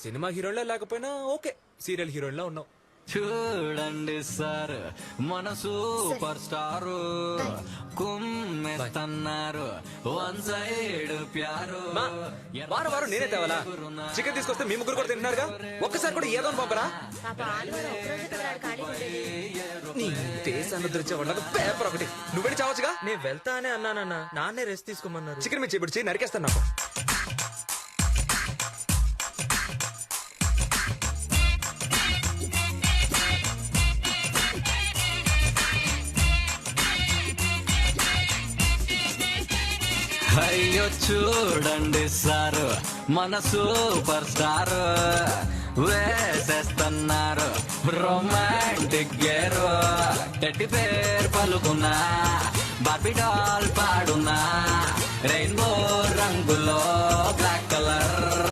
Cinema హీరోయిన్లా లేకపోయినా okay, serial హీరోయిన్లా ఉన్నావు. చూడండి సార్ మన సూపర్ స్టార్ కుమ్మేస్తున్నారు వన్ సైడ్ ప్యారు. వారం వారం నేనే తేవాలా? చికెన్ తీసుకొస్తే మీ ముగ్గురు కూడా తింటున్నారుగా, ఒక్కసారి కూడా ఏదో పంపరా? నీ దేశాన్ని ఉద్ధరించే వాళ్ళకి పేపర్ ఒకటి నువ్వు చావచ్చుగా. నేను వెళ్తానే అన్నానన్నా, నాన్నే రెస్ట్ తీసుకోమన్నారు. చికెన్ మీద చేపిడిచి నరికేస్తాను నాకు. అయ్యో చూడండి సార్ మన సూపర్ స్టార్ వేసేస్తున్నారు రొమాంటిక్ గేరు. టెడ్డి పేరు పలుకున్నా బార్బీ డాల్ పాడున్నా రెయిన్బో రంగులో